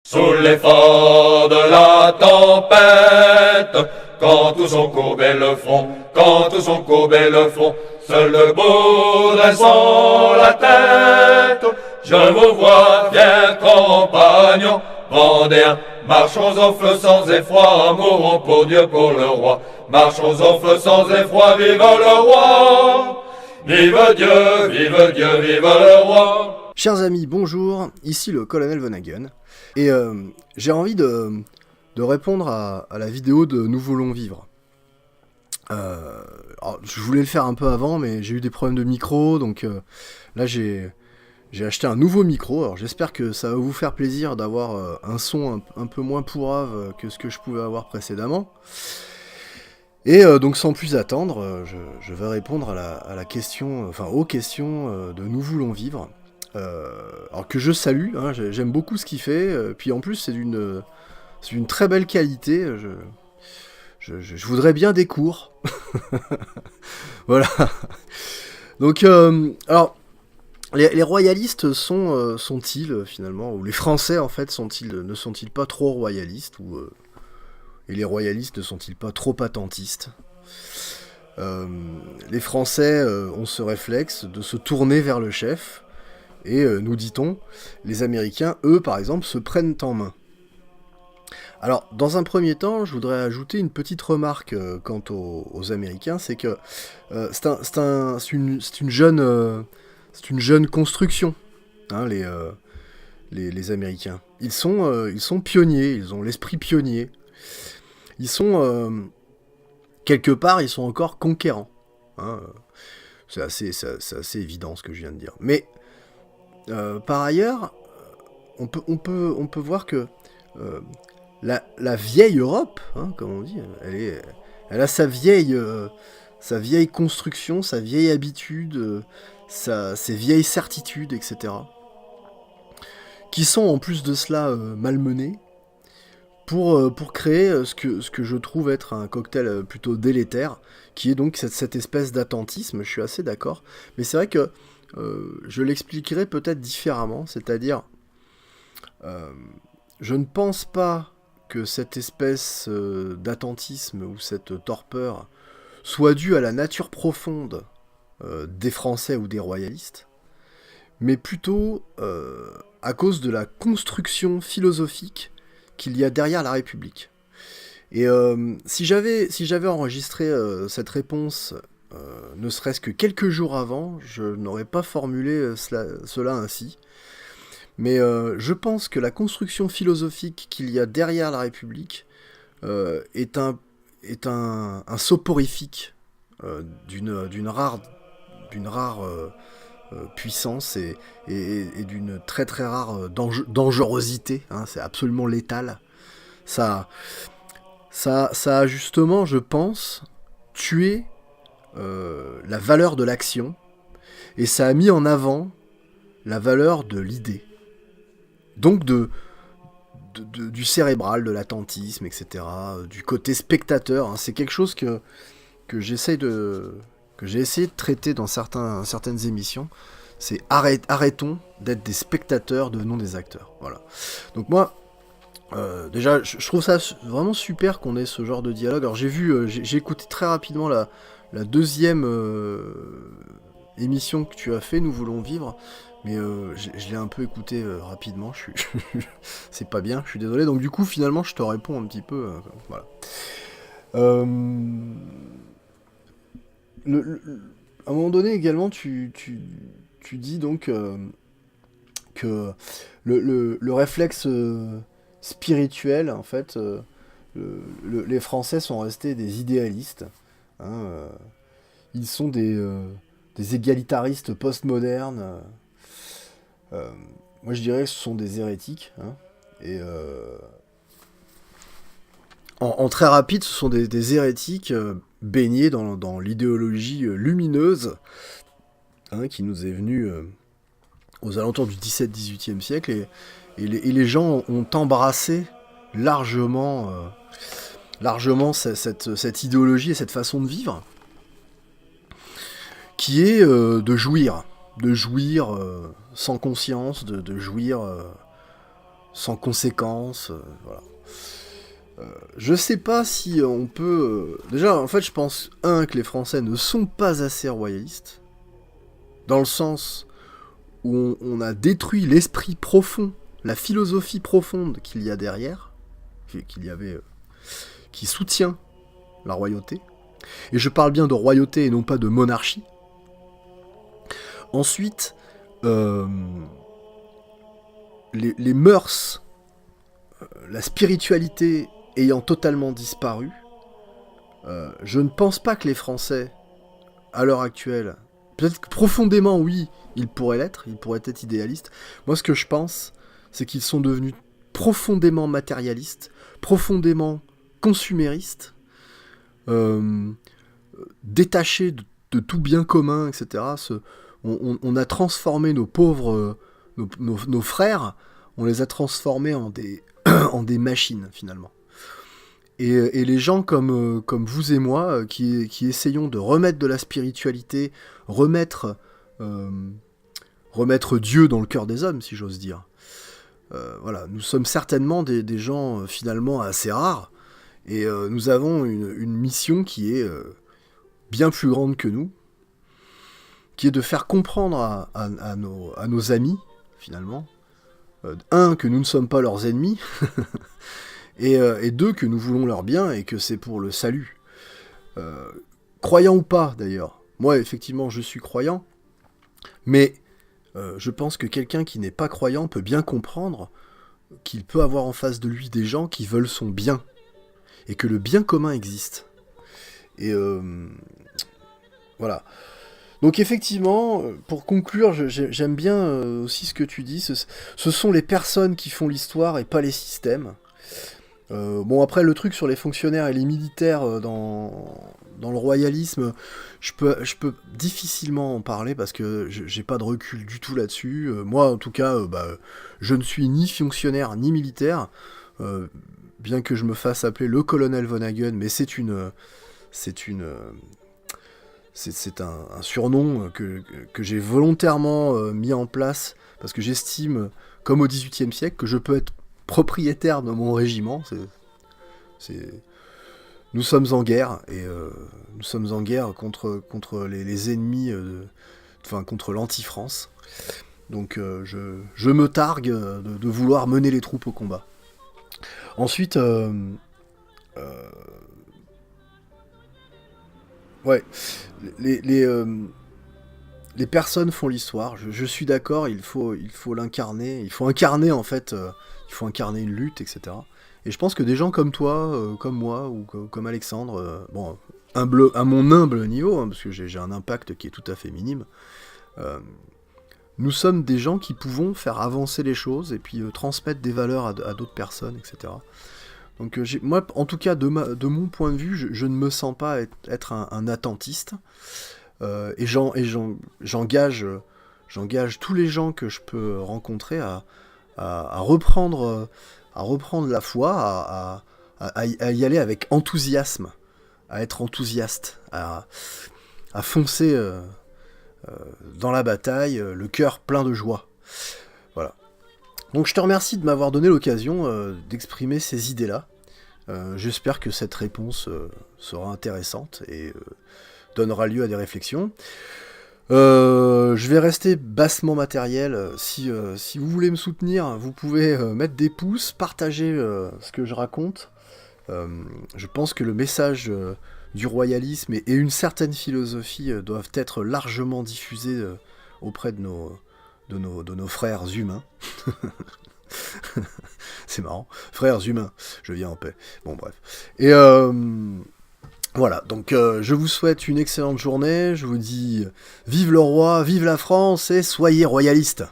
Sous l'effort de la tempête, quand tous ont courbé le front, quand tous ont courbé le front, seul debout dressant la tête, je vous vois, fiers compagnons, Vendéens, marchons au feu sans effroi, mourons pour Dieu, pour le roi, marchons au feu sans effroi, vive le roi, vive Dieu, vive Dieu, vive le roi. Chers amis, bonjour, ici le colonel Vonhagen, et j'ai envie de répondre à la vidéo de Nous voulons vivre. Alors, je voulais le faire un peu avant, mais j'ai eu des problèmes de micro, donc là j'ai acheté un nouveau micro. Alors j'espère que ça va vous faire plaisir d'avoir un son un peu moins pourrave que ce que je pouvais avoir précédemment. Et donc sans plus attendre, je vais répondre à la question, enfin aux questions de Nous voulons vivre. Alors que je salue, hein, j'aime beaucoup ce qu'il fait, puis en plus c'est d'une très belle qualité, je voudrais bien des cours. Voilà. Donc, alors, les royalistes sont-ils finalement, ou les Français en fait, ne sont-ils pas trop royalistes, et les royalistes ne sont-ils pas trop attentistes ? Les Français ont ce réflexe de se tourner vers le chef, et nous dit-on, les Américains, eux, par exemple, se prennent en main. Alors, dans un premier temps, je voudrais ajouter une petite remarque quant aux Américains, c'est que c'est une jeune construction, hein, les Américains. Ils sont pionniers, ils ont l'esprit pionnier. Ils sont, quelque part, ils sont encore conquérants. Hein. C'est assez évident ce que je viens de dire. Mais, par ailleurs, on peut voir que la vieille Europe, hein, comme on dit, elle a sa vieille construction, sa vieille habitude, ses vieilles certitudes, etc. Qui sont en plus de cela malmenées pour créer ce que je trouve être un cocktail plutôt délétère, qui est donc cette espèce d'attentisme. Je suis assez d'accord, mais c'est vrai que je l'expliquerai peut-être différemment, c'est-à-dire je ne pense pas que cette espèce d'attentisme ou cette torpeur soit due à la nature profonde des Français ou des royalistes, mais plutôt à cause de la construction philosophique qu'il y a derrière la République. Et si j'avais enregistré cette réponse ne serait-ce que quelques jours avant, je n'aurais pas formulé cela ainsi. Mais je pense que la construction philosophique qu'il y a derrière la République est un soporifique d'une rare puissance et d'une très très rare dangerosité. Hein, c'est absolument létal. Ça a justement, je pense, tué la valeur de l'action, et ça a mis en avant la valeur de l'idée. Donc du cérébral, de l'attentisme, etc., du côté spectateur. Hein. C'est quelque chose que j'ai essayé de traiter dans certaines émissions. C'est arrêtons d'être des spectateurs, devenons des acteurs. Voilà. Donc moi, déjà, je trouve ça vraiment super qu'on ait ce genre de dialogue. Alors j'ai écouté très rapidement la deuxième émission que tu as fait, Nous voulons vivre. Mais je l'ai un peu écouté rapidement, c'est pas bien, je suis désolé. Donc du coup, finalement, je te réponds un petit peu. Voilà. À un moment donné, également, tu dis donc que le réflexe spirituel, en fait, les Français sont restés des idéalistes. Hein, ils sont des égalitaristes postmodernes. Moi je dirais que ce sont des hérétiques, hein, et en très rapide, ce sont des hérétiques baignés dans l'idéologie lumineuse, hein, qui nous est venue aux alentours du 17-18e siècle, et les gens ont embrassé largement cette idéologie et cette façon de vivre, qui est de jouir sans conscience, de jouir sans conséquence, voilà. Je sais pas si on peut... Déjà, en fait, je pense, que les Français ne sont pas assez royalistes, dans le sens où on a détruit l'esprit profond, la philosophie profonde qu'il y a derrière, qui soutient la royauté. Et je parle bien de royauté et non pas de monarchie. Ensuite, les mœurs, la spiritualité ayant totalement disparu, je ne pense pas que les Français, à l'heure actuelle, peut-être que profondément, oui, ils pourraient être idéalistes. Moi, ce que je pense, c'est qu'ils sont devenus profondément matérialistes, profondément consuméristes, détachés de tout bien commun, etc. On a transformé nos pauvres, nos frères, on les a transformés en des machines, finalement. Et les gens comme vous et moi, qui essayons de remettre de la spiritualité, remettre Dieu dans le cœur des hommes, si j'ose dire. Voilà, nous sommes certainement des gens finalement assez rares, et nous avons une mission qui est bien plus grande que nous, qui est de faire comprendre à nos amis, finalement, que nous ne sommes pas leurs ennemis, et deux, que nous voulons leur bien et que c'est pour le salut. Croyant ou pas, d'ailleurs. Moi, effectivement, je suis croyant, mais je pense que quelqu'un qui n'est pas croyant peut bien comprendre qu'il peut avoir en face de lui des gens qui veulent son bien, et que le bien commun existe. Et voilà. Donc effectivement, pour conclure, j'aime bien aussi ce que tu dis, ce sont les personnes qui font l'histoire et pas les systèmes. Bon, après, le truc sur les fonctionnaires et les militaires dans le royalisme, je peux difficilement en parler parce que j'ai pas de recul du tout là-dessus. Moi, en tout cas, je ne suis ni fonctionnaire ni militaire, bien que je me fasse appeler le colonel Von Hagen, mais c'est un surnom que j'ai volontairement mis en place parce que j'estime, comme au XVIIIe siècle, que je peux être propriétaire de mon régiment. Nous sommes en guerre, et nous sommes en guerre contre les ennemis, contre l'anti-France. Donc je me targue de vouloir mener les troupes au combat. Ensuite, ouais, les personnes font l'histoire. Je suis d'accord, il faut l'incarner, il faut incarner en fait, il faut incarner une lutte, etc. Et je pense que des gens comme toi, comme moi, ou comme Alexandre, bon, à mon humble niveau, parce que j'ai un impact qui est tout à fait minime, nous sommes des gens qui pouvons faire avancer les choses et puis transmettre des valeurs à d'autres personnes, etc. Donc moi, en tout cas, de mon point de vue, je ne me sens pas être un attentiste, et j'engage tous les gens que je peux rencontrer à reprendre la foi, à y aller avec enthousiasme, à être enthousiaste, à foncer dans la bataille, le cœur plein de joie. Voilà. Donc je te remercie de m'avoir donné l'occasion d'exprimer ces idées-là. J'espère que cette réponse sera intéressante et donnera lieu à des réflexions. Je vais rester bassement matériel. Si vous voulez me soutenir, vous pouvez mettre des pouces, partager ce que je raconte. Je pense que le message du royalisme et une certaine philosophie doivent être largement diffusés auprès de nos frères humains. C'est marrant, frères humains, je viens en paix. Bon, bref. Et voilà, donc je vous souhaite une excellente journée. Je vous dis vive le roi, vive la France et soyez royalistes.